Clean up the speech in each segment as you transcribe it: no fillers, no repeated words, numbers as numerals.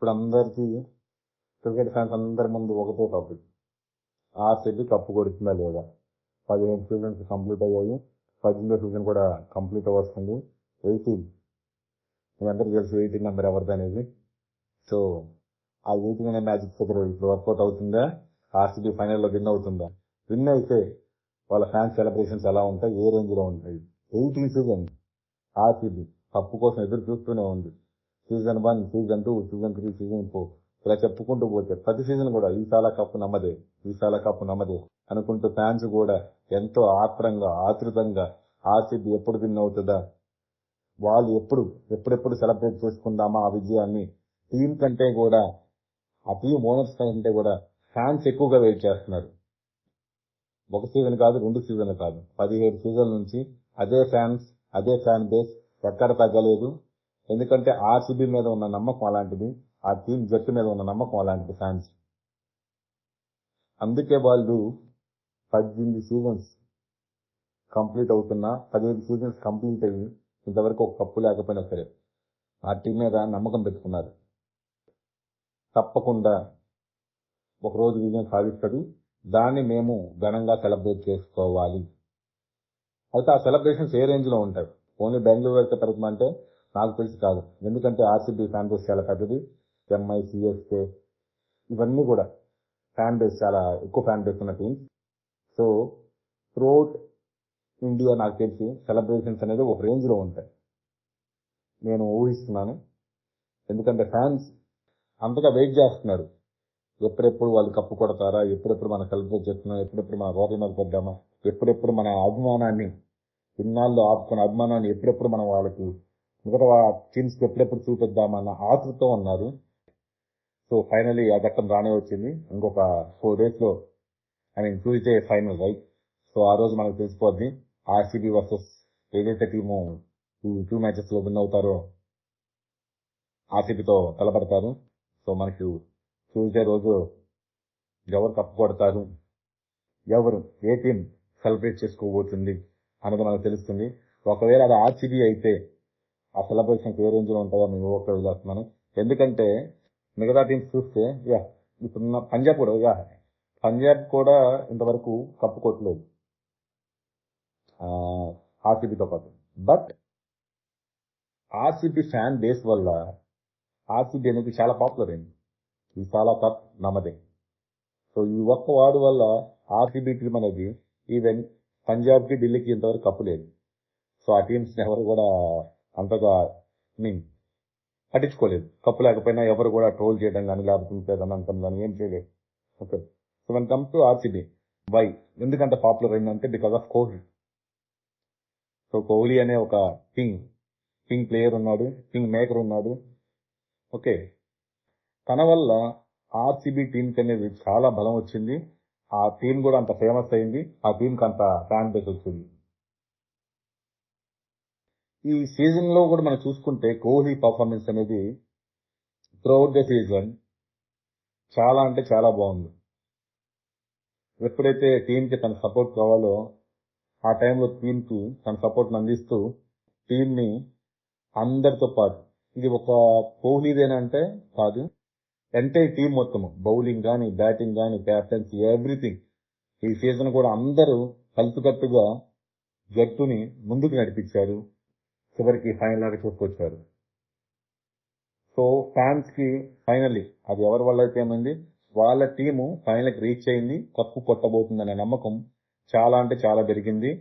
ఇప్పుడు అందరికీ cricket fans అందరి ముందు ఒకటే టాపిక్, ఆర్సీబీ కప్పు కొడుతుందా లేదా. 15 సీజన్స్ కంప్లీట్ అయ్యాయి, 18వ సీజన్ కూడా కంప్లీట్ అవ్వస్తుంది. 18 మీ అందరికీ తెలుసు 18 నెంబర్ ఎవరిది అనేది. సో ఆ 18 అనే మ్యాజిక్ ఫిగర్ ఇప్పుడు వర్కౌట్ అవుతుందా, ఆర్సీబీ ఫైనల్లో విన్ అవుతుందా, విన్ అయితే వాళ్ళ ఫ్యాన్స్ సెలబ్రేషన్స్ ఎలా ఉంటాయి, ఏ రేంజ్లో ఉంటాయి. 18 సీజన్ ఆర్సీబీ కప్పు కోసం ఎదురు చూస్తూనే ఉంది. సీజన్ 1, సీజన్ 2, సీజన్ 3, సీజన్ 4 ఇలా చెప్పుకుంటూ పోతే ప్రతి సీజన్ కూడా ఈసాల కప్పు నమ్మదే, ఈసాల కప్పు నమ్మదే అనుకుంటూ ఫ్యాన్స్ కూడా ఎంతో ఆతృతంగా ఆర్సీబీ ఎప్పుడు విన్ అవుతుందా, వాళ్ళు ఎప్పుడెప్పుడు సెలబ్రేట్ చేసుకుందామా ఆ విజయాన్ని, టీం కంటే కూడా ఆ టీం ఓనర్స్ కంటే కూడా ఫ్యాన్స్ ఎక్కువగా వెయిట్ చేస్తున్నారు. ఒక సీజన్ కాదు, 2 సీజన్లు కాదు, 17 సీజన్ల నుంచి అదే ఫ్యాన్స్, అదే ఫ్యాన్ బేస్ ఎక్కడ తగ్గలేదు. ఎందుకంటే ఆర్సీబీ మీద ఉన్న నమ్మకం అలాంటిది, ఆ టీం జట్టు మీద ఉన్న నమ్మకం అలాంటిది ఫ్యాన్స్. అందుకే వాళ్ళు 18 సీజన్స్ కంప్లీట్ అవుతున్నా, 15 సీజన్స్ కంప్లీట్ అయ్యి ఇంతవరకు ఒక కప్పు లేకపోయినా సరే ఆ టీం మీద నమ్మకం పెట్టుకున్నారు. తప్పకుండా ఒకరోజు విజయం సాధిస్తుంది, దాన్ని మేము ఘనంగా సెలబ్రేట్ చేసుకోవాలి. అయితే ఆ సెలబ్రేషన్స్ ఏ రేంజ్లో ఉంటాయి, ఓన్లీ బెంగళూరు అయితే పెరుగుతుందంటే నాకు తెలిసి కాదు. ఎందుకంటే ఆర్సీబీ ఫ్యాన్ బేస్ చాలా పెద్దది, ఎంఐ, సిఎస్కే ఇవన్నీ కూడా ఫ్యాన్ బేస్ చాలా ఎక్కువ ఫ్యాన్ బేస్ ఉన్న టీమ్స్. సో త్రూఅవుట్ ఇండియా నాకు తెలిసి సెలబ్రేషన్స్ అనేది ఒక రేంజ్లో ఉంటాయి నేను ఊహిస్తున్నాను. ఎందుకంటే ఫ్యాన్స్ అంతగా వెయిట్ చేస్తున్నారు, ఎప్పుడెప్పుడు వాళ్ళు కప్పు కొడతారా, ఎప్పుడెప్పుడు మనం సెలబ్రేట్ చేస్తున్నాం, ఎప్పుడెప్పుడు మన రోడ్ల మీద పడ్డామా, ఎప్పుడెప్పుడు మన అభిమానాన్ని ఇన్నాళ్ళు ఆపుకున్న అభిమానాన్ని ఎప్పుడెప్పుడు మనం వాళ్ళకి మిగతా టీమ్స్కి ఎప్పుడెప్పుడు చూపిద్దామన్న ఆతృతో ఉన్నారు. సో ఫైనలీ ఆ ఘట్టం రానే వచ్చింది. ఇంకొక 4 daysలో ట్యూస్డే ఫైనల్ రైట్. సో ఆ రోజు మనకు తెలిసిపోద్ది ఆర్సీబీ వర్సెస్ ఏదైతే టీము ఈ 2 మ్యాచెస్లో విన్ అవుతారో ఆర్సీబీతో తలపడతారు. సో మనకి ట్యూస్డే రోజు ఎవరు కప్పు కొడతారు, ఎవరు ఏ టీం సెలబ్రేట్ చేసుకోబోతుంది అన్నది మనకు తెలుస్తుంది. ఒకవేళ అది ఆర్సీబీ అయితే ఆ సెలబ్రేషన్స్ ఏ రేంజ్లో ఉంటాయో మేము వదిలేస్తున్నాను. ఎందుకంటే మిగతా టీమ్స్ చూస్తే ఇప్పుడున్న పంజాబ్ కూడా ఇంతవరకు కప్పు కొట్టలేదు ఆర్సీబీతో పాటు. బట్ ఆర్సీబీ ఫ్యాన్ బేస్ వల్ల ఆర్సీబీ అనేది చాలా పాపులర్ అయింది, ఈ చాలా కప్ నమ్మదే. సో ఈ ఒక్క వార్డు వల్ల ఆర్సీబీ టీం అనేది ఈవెన్ పంజాబ్కి, ఢిల్లీకి ఇంతవరకు కప్పు లేదు. సో ఆ టీమ్స్ని ఎవరు కూడా అంతగా పట్టించుకోలేదు. కప్పు లేకపోయినా ఎవరు కూడా ట్రోల్ చేయడం కానీ లేకపోతే అంతం కానీ ఏం చేయలేదు. Okay, so one come to RCB why ఎందుకంటే పాపులర్ అయిందంటే because of Kohli. So Kohli అనే ఒక కింగ్ ప్లేయర్ ఉన్నాడు, కింగ్ మేకర్ ఉన్నాడు. ఓకే, తన వల్ల ఆర్సీబీ టీంకి అనేది చాలా బలం వచ్చింది, ఆ టీం కూడా అంత ఫేమస్ అయింది, ఆ టీంకి అంత ఫ్యాన్ బేస్ వచ్చింది. ఈ సీజన్లో కూడా మనం చూసుకుంటే కోహ్లీ పర్ఫార్మెన్స్ అనేది త్రూఅవుట్ ద సీజన్ చాలా అంటే చాలా బాగుంది. ఎప్పుడైతే టీంకి తన సపోర్ట్ కావాలో ఆ టైంలో టీంకి తన సపోర్ట్ని అందిస్తూ టీంని అందరితో పాటు, ఇది ఒక కోహ్లీదేనంటే కాదు, ఎంటైర్ టీం మొత్తము, బౌలింగ్ కానీ, బ్యాటింగ్ కానీ, క్యాప్టెన్సీ, ఎవ్రీథింగ్ ఈ సీజన్ కూడా అందరూ కలిసికట్టుగా జట్టుని ముందుకు నడిపించారు, చివరికి ఫైనల్ దాకా తీసుకొచ్చారు. సో ఫ్యాన్స్ కి ఫైనల్లీ అది ఎవరి వల్ల అయితే ఏమైంది, వాళ్ళ టీము ఫైనల్కి రీచ్ అయింది, కప్పు కొట్టబోతుందనే నమ్మకం చాలా అంటే చాలా పెరిగింది.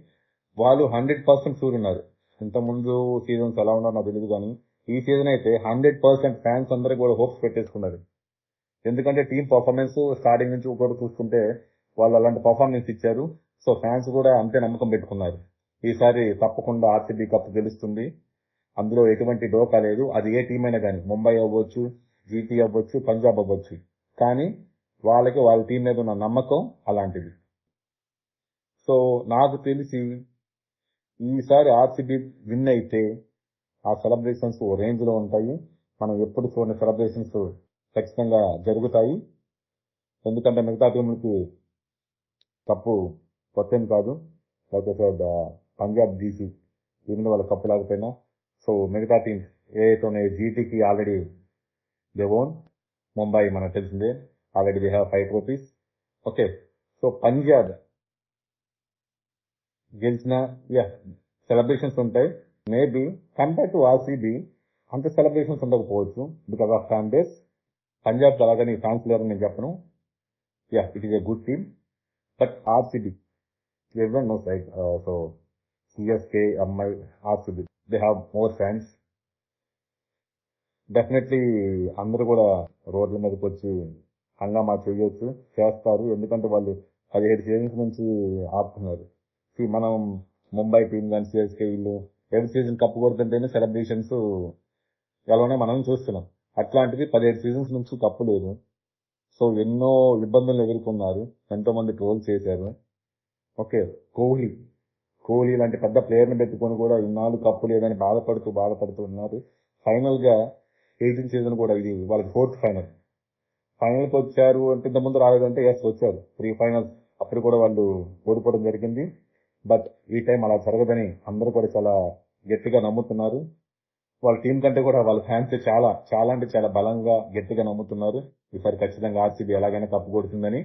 వాళ్ళు 100% షూర్ ఉన్నారు. ఇంతకుముందు సీజన్స్ ఎలా ఉన్నారో నాకు తెలియదు, కానీ ఈ సీజన్ అయితే 100% ఫ్యాన్స్ అందరూ కూడా హోప్స్ పెట్టేసుకున్నారు. ఎందుకంటే టీం పర్ఫార్మెన్స్ స్టార్టింగ్ నుంచి ఒకటి చూసుకుంటే వాళ్ళు అలాంటి పర్ఫార్మెన్స్ ఇచ్చారు. సో ఫ్యాన్స్ కూడా అంతే నమ్మకం పెట్టుకున్నారు, ఈసారి తప్పకుండా ఆర్సీబీ కప్పు గెలుస్తుంది, అందులో ఎటువంటి డోకా లేదు. అది ఏ టీం అయినా కానీ, ముంబై అవ్వచ్చు, జీటీ అవ్వచ్చు, పంజాబ్ అవ్వచ్చు, కానీ వాళ్ళకి వాళ్ళ టీం మీద ఉన్న నమ్మకం అలాంటిది. సో నాకు తెలిసి ఈసారి ఆర్సీబీ విన్ అయితే ఆ సెలబ్రేషన్స్ ఓ రేంజ్లో ఉంటాయి, మనం ఎప్పుడు చూడని సెలబ్రేషన్స్ ఖచ్చితంగా జరుగుతాయి. ఎందుకంటే మిగతా టీంలకి కప్పు కొత్తేం కాదు, లేకపోతే పంజాబ్, జీటీ ఈవెన్ వాళ్ళ కప్పు లేకపోయినా. సో మిగతా టీమ్స్ ఏదైతే ఉన్నాయో, జీటీకి ఆల్రెడీ దే ఓన్, ముంబై మనకు తెలిసిందే, already they have 5 trophies. Okay, so Punjab గెలిచిన సెలబ్రేషన్స్ ఉంటాయి. మేబీ కంపేర్ టు ఆర్సీబీ అంత సెలబ్రేషన్స్ ఉండకపోవచ్చు because of fan base. Punjab అలాగని ఫ్యాన్స్ లేరని నేను చెప్పను. It is a good team. But RCB everyone knows, right? So CSK, Mumbai, RCB, they have more fans. Definitely అందరూ కూడా రోడ్ల మీదకి వచ్చి హంగామా చేయొచ్చు, చేస్తారు. ఎందుకంటే వాళ్ళు 17 సీజన్స్ నుంచి ఆడుతున్నారు. మనం ముంబై టీం కానీ సిఎస్కే వీళ్ళు ఎవరి సీజన్ కప్పు కొడుతుంటేనే సెలబ్రేషన్స్ ఎలానే మనం చూస్తున్నాం. అట్లాంటిది 17 సీజన్స్ నుంచి కప్పు లేదు. సో ఎన్నో ఇబ్బందులు ఎదుర్కొన్నారు, ఎంతో మంది ట్రోల్ చేశారు. ఓకే, కోహ్లీ లాంటి పెద్ద ప్లేయర్ని పెట్టుకొని కూడా ఇన్నాళ్ళు కప్పు లేదని బాధపడుతూ ఉన్నారు. ఫైనల్ గా 18 సీజన్ కూడా ఇది వాళ్ళకి 4th ఫైనల్కి వచ్చారు. అంటే ఇంతకుముందు రాలేదంటే వచ్చారు 3 ఫైనల్స్, అప్పుడు కూడా వాళ్ళు ఓడిపోవడం జరిగింది. బట్ ఈ టైం అలా జరగదని అందరూ కూడా చాలా గట్టిగా నమ్ముతున్నారు. వాళ్ళ టీం కంటే కూడా వాళ్ళ ఫ్యాన్స్ చాలా అంటే చాలా బలంగా గట్టిగా నమ్ముతున్నారు ఈసారి ఖచ్చితంగా ఆర్సీబీ ఎలాగైనా కప్పు కొడుతుందని.